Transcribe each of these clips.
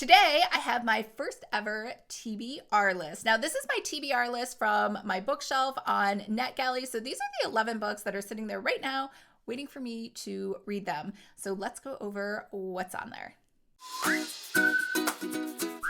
Today, I have my first ever TBR list. Now, this is my TBR list from my bookshelf on NetGalley. So these are the 11 books that are sitting there right now, waiting for me to read them. So let's go over what's on there.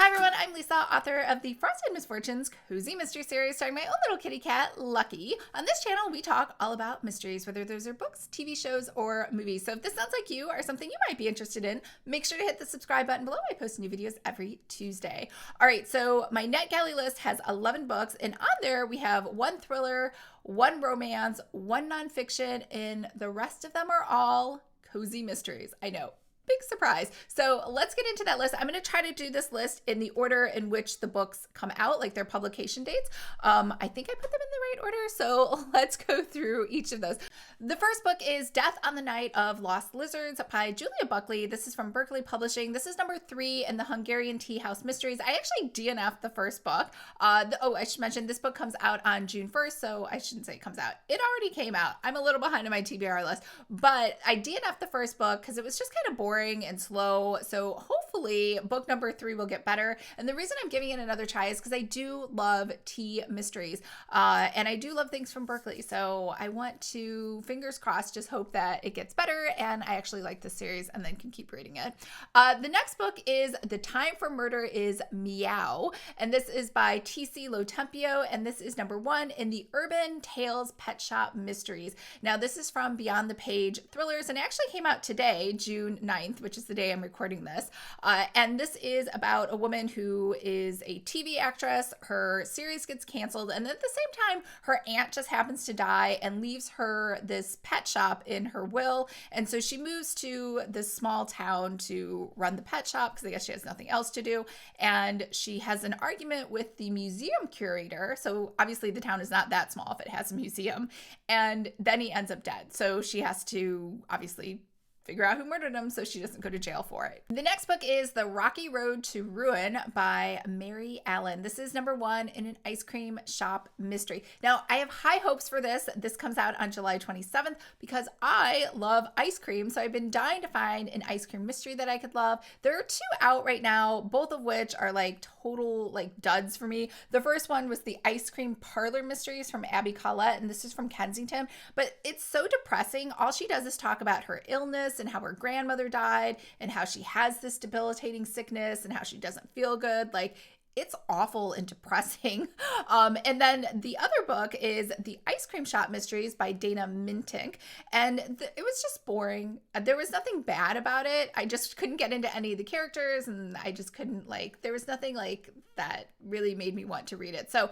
Hi everyone, I'm Lisa, author of the Frosted Misfortunes Cozy Mystery Series, starring my own little kitty cat, Lucky. On this channel, we talk all about mysteries, whether those are books, TV shows, or movies. So if this sounds like you or something you might be interested in, make sure to hit the subscribe button below. I post new videos every Tuesday. All right, so my NetGalley list has 11 books, and on there we have one thriller, one romance, one nonfiction, and the rest of them are all cozy mysteries. I know. Big surprise. So let's get into that list. I'm going to try to do this list in the order in which the books come out, like their publication dates. I think I put them in the right order. So let's go through each of those. The first book is Death on the Night of Lost Lizards by Julia Buckley. This is from Berkeley Publishing. This is number 3 in the Hungarian Tea House Mysteries. I actually DNF'd the first book. I should mention this book comes out on June 1st. So I shouldn't say it comes out. It already came out. I'm a little behind on my TBR list, but I DNF'd the first book because it was just kind of boring and slow. So hopefully book number 3 will get better. And the reason I'm giving it another try is because I do love tea mysteries. And I do love things from Berkeley. So I want to, fingers crossed, just hope that it gets better. And I actually like this series and then can keep reading it. The next book is The Time for Murder is Meow. And this is by T.C. Lotempio. And this is number 1 in the Urban Tales Pet Shop Mysteries. Now this is from Beyond the Page Thrillers and it actually came out today, June 9th, which is the day I'm recording this. And this is about a woman who is a TV actress. Her series gets canceled. And at the same time, her aunt just happens to die and leaves her this pet shop in her will. And so she moves to this small town to run the pet shop because I guess she has nothing else to do. And she has an argument with the museum curator. So obviously the town is not that small if it has a museum. And then he ends up dead. So she has to obviously figure out who murdered him so she doesn't go to jail for it. The next book is The Rocky Road to Ruin by Meri Allen. This is number 1 in an ice cream shop mystery. Now, I have high hopes for this. This comes out on July 27th because I love ice cream. So I've been dying to find an ice cream mystery that I could love. There are 2 out right now, both of which are like total like duds for me. The first one was the Ice Cream Parlor Mysteries from Abby Collette, and this is from Kensington, but it's so depressing. All she does is talk about her illness and how her grandmother died and how she has this debilitating sickness and how she doesn't feel good. Like, it's awful and depressing. And then the other book is The Ice Cream Shop Mysteries by Dana Mintink. And it was just boring. There was nothing bad about it. I just couldn't get into any of the characters and I just couldn't there was nothing like that really made me want to read it. So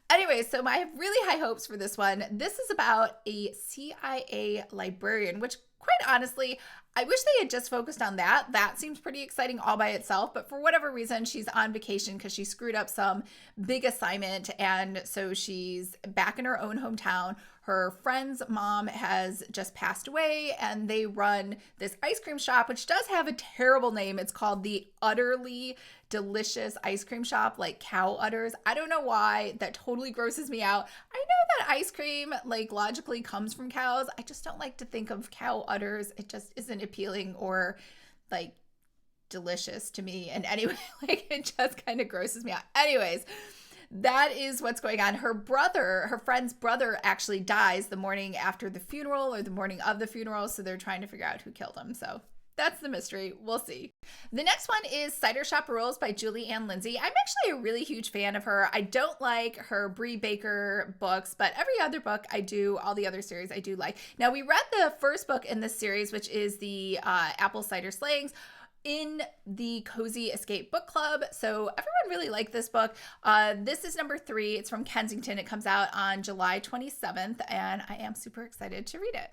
anyway, so I have really high hopes for this one. This is about a CIA librarian, which quite honestly, I wish they had just focused on that. That seems pretty exciting all by itself, but for whatever reason, she's on vacation because she screwed up some big assignment, and so she's back in her own hometown. Her friend's mom has just passed away, and they run this ice cream shop, which does have a terrible name. It's called the Utterly Delicious Ice Cream Shop, like cow udders. I don't know why. That totally grosses me out. I know that ice cream, like, logically comes from cows. I just don't like to think of cow udders. It just isn't appealing or, like, delicious to me. And anyway, like, it just kind of grosses me out. Anyways, that is what's going on. Her friend's brother actually dies the morning after the funeral or the morning of the funeral. So they're trying to figure out who killed him. So that's the mystery. We'll see. The next one is Cider Shop Rules by Julie Ann Lindsey. I'm actually a really huge fan of her. I don't like her Brie Baker books, but every other book I do, all the other series I do like. Now, we read the first book in this series, which is the Apple Cider Slayings, in the Cozy Escape Book Club. So everyone really liked this book. This is number 3. It's from Kensington. It comes out on July 27th, and I am super excited to read it.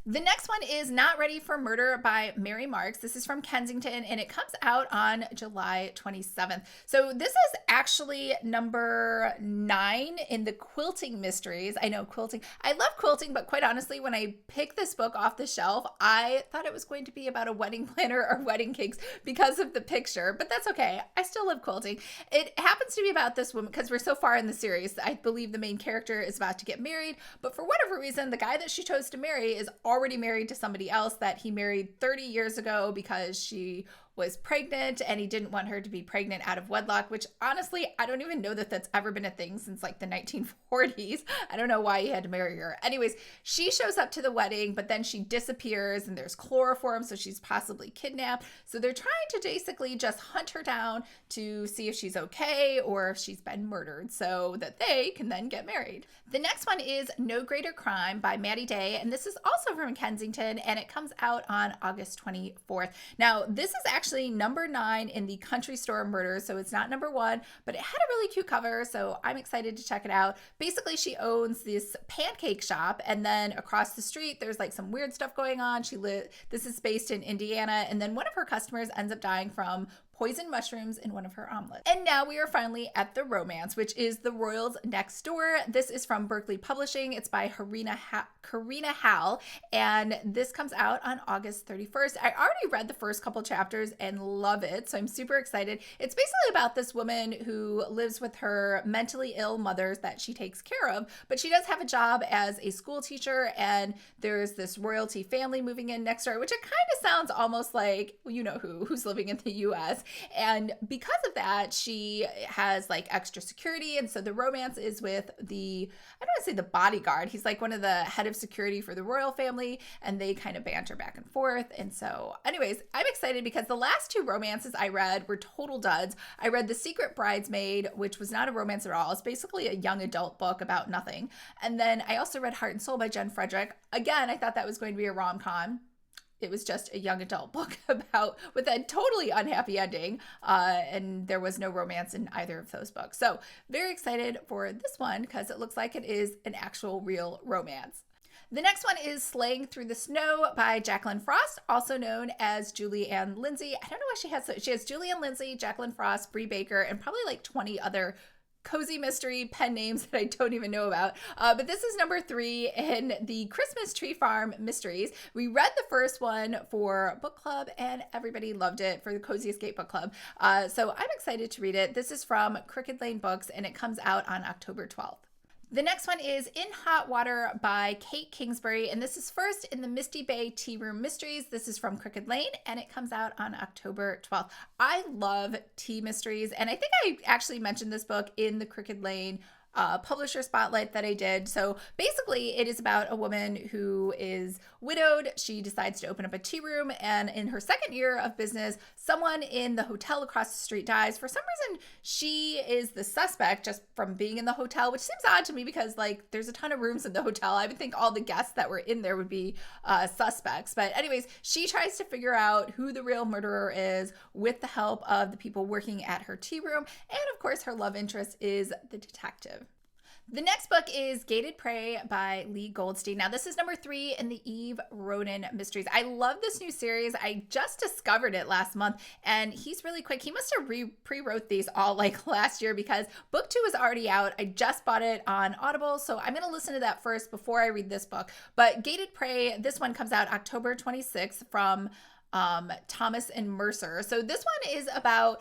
The next one is Not Ready for Murder by Mary Marks. This is from Kensington, and it comes out on July 27th. So this is actually number 9 in the quilting mysteries. I know quilting. I love quilting, but quite honestly, when I picked this book off the shelf, I thought it was going to be about a wedding planner or wedding cakes because of the picture, but that's okay. I still love quilting. It happens to be about this woman because we're so far in the series. I believe the main character is about to get married, but for whatever reason, the guy that she chose to marry is already married to somebody else that he married 30 years ago because she was pregnant and he didn't want her to be pregnant out of wedlock, which honestly, I don't even know that that's ever been a thing since like the 1940s. I don't know why he had to marry her. Anyways, she shows up to the wedding, but then she disappears and there's chloroform, so she's possibly kidnapped. So they're trying to basically just hunt her down to see if she's okay or if she's been murdered so that they can then get married. The next one is No Greater Crime by Maddie Day, and this is also from Kensington, and it comes out on August 24th. Now, this is actually number 9 in the Country Store Murders, so it's not number 1, but it had a really cute cover, so I'm excited to check it out. Basically, she owns this pancake shop, and then across the street, there's like some weird stuff going on. This is based in Indiana, and then one of her customers ends up dying from poisoned mushrooms in one of her omelets. And now we are finally at the romance, which is The Royals Next Door. This is from Berkeley Publishing. It's by Karina Halle, and this comes out on August 31st. I already read the first couple chapters and love it, so I'm super excited. It's basically about this woman who lives with her mentally ill mother that she takes care of, but she does have a job as a school teacher, and there's this royalty family moving in next door, which it kind of sounds almost like, you know who's living in the US. And because of that, she has like extra security. And so the romance is with I don't want to say the bodyguard. He's like one of the head of security for the royal family, and they kind of banter back and forth. And so anyways, I'm excited because the last 2 romances I read were total duds. I read The Secret Bridesmaid, which was not a romance at all. It's basically a young adult book about nothing. And then I also read Heart and Soul by Jen Frederick. Again, I thought that was going to be a rom-com. It was just a young adult book with a totally unhappy ending, and there was no romance in either of those books. So very excited for this one because it looks like it is an actual real romance. The next one is Slaying Through the Snow by Jacqueline Frost, also known as Julie Ann Lindsey. I don't know why she has Julie Ann Lindsey, Jacqueline Frost, Bree Baker, and probably like 20 other cozy mystery pen names that I don't even know about. But this is number 3 in the Christmas Tree Farm Mysteries. We read the first one for book club and everybody loved it for the Cozy Escape Book Club. So I'm excited to read it. This is from Crooked Lane Books and it comes out on October 12th. The next one is In Hot Water by Kate Kingsbury, and this is first in the Misty Bay Tea Room Mysteries. This is from Crooked Lane, and it comes out on October 12th. I love tea mysteries, and I think I actually mentioned this book in the Crooked Lane publisher spotlight that I did. So basically it is about a woman who is widowed. She decides to open up a tea room, and in her second year of business, someone in the hotel across the street dies. For some reason, she is the suspect just from being in the hotel, which seems odd to me because like there's a ton of rooms in the hotel. I would think all the guests that were in there would be suspects. But anyways, she tries to figure out who the real murderer is with the help of the people working at her tea room. And of course, her love interest is the detective. The next book is Gated Prey by Lee Goldstein. Now, this is number 3 in the Eve Ronan Mysteries. I love this new series. I just discovered it last month, and he's really quick. He must have pre-wrote these all like last year because book 2 is already out. I just bought it on Audible, so I'm going to listen to that first before I read this book. But Gated Prey, this one comes out October 26th from Thomas and Mercer. So this one is about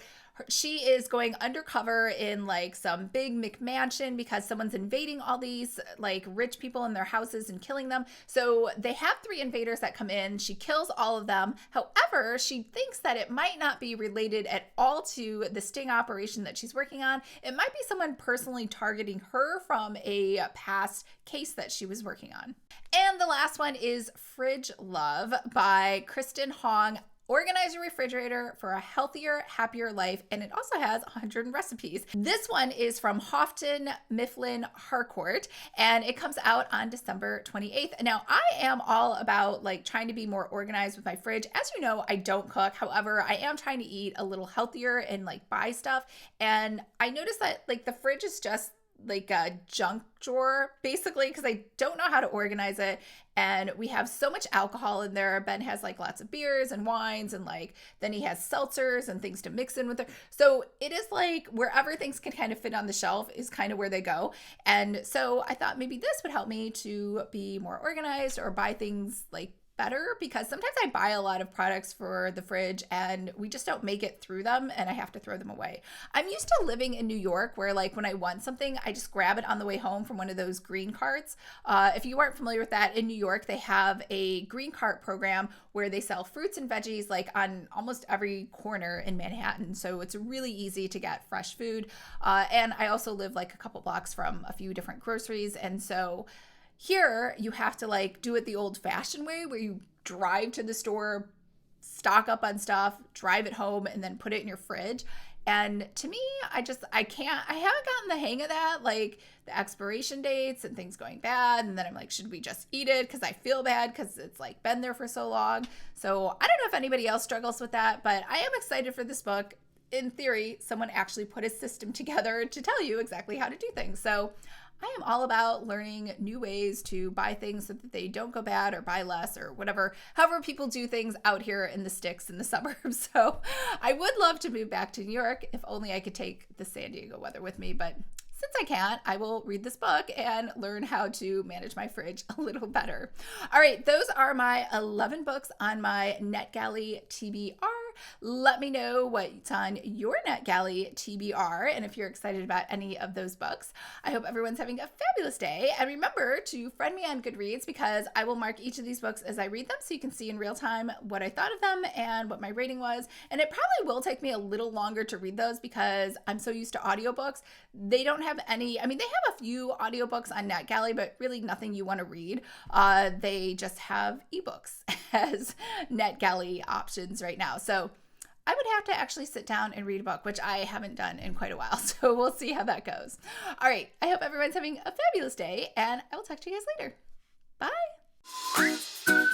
she is going undercover in like some big McMansion because someone's invading all these like rich people in their houses and killing them. So they have 3 invaders that come in. She kills all of them. However, she thinks that it might not be related at all to the sting operation that she's working on. It might be someone personally targeting her from a past case that she was working on. And the last one is Fridge Love by Kristen Hong. Organize your refrigerator for a healthier, happier life, and it also has 100 recipes. This one is from Houghton Mifflin Harcourt, and it comes out on December 28th. Now, I am all about like trying to be more organized with my fridge. As you know, I don't cook. However, I am trying to eat a little healthier and like buy stuff. And I noticed that like the fridge is just like a junk drawer basically because I don't know how to organize it, and we have so much alcohol in there. Ben has like lots of beers and wines, and like then he has seltzers and things to mix in with it. So it is like wherever things can kind of fit on the shelf is kind of where they go. And so I thought maybe this would help me to be more organized or buy things like better because sometimes I buy a lot of products for the fridge and we just don't make it through them and I have to throw them away. I'm used to living in New York where like when I want something, I just grab it on the way home from one of those green carts. If you aren't familiar with that, in New York, they have a green cart program where they sell fruits and veggies like on almost every corner in Manhattan. So it's really easy to get fresh food. And I also live like a couple blocks from a few different groceries. And so here, you have to like do it the old-fashioned way where you drive to the store, stock up on stuff, drive it home, and then put it in your fridge. And to me, I haven't gotten the hang of that, like the expiration dates and things going bad. And then I'm like, should we just eat it? Because I feel bad because it's like been there for so long. So I don't know if anybody else struggles with that, but I am excited for this book. In theory, someone actually put a system together to tell you exactly how to do things. So I am all about learning new ways to buy things so that they don't go bad or buy less or whatever, however people do things out here in the sticks in the suburbs. So I would love to move back to New York if only I could take the San Diego weather with me. But since I can't, I will read this book and learn how to manage my fridge a little better. All right, those are my 11 books on my NetGalley TBR. Let me know what's on your NetGalley TBR and if you're excited about any of those books. I hope everyone's having a fabulous day. And remember to friend me on Goodreads because I will mark each of these books as I read them so you can see in real time what I thought of them and what my rating was. And it probably will take me a little longer to read those because I'm so used to audiobooks. They don't have any, I mean, they have a few audiobooks on NetGalley, but really nothing you want to read. They just have ebooks as NetGalley options right now. So I would have to actually sit down and read a book, which I haven't done in quite a while. So we'll see how that goes. All right. I hope everyone's having a fabulous day and I will talk to you guys later. Bye.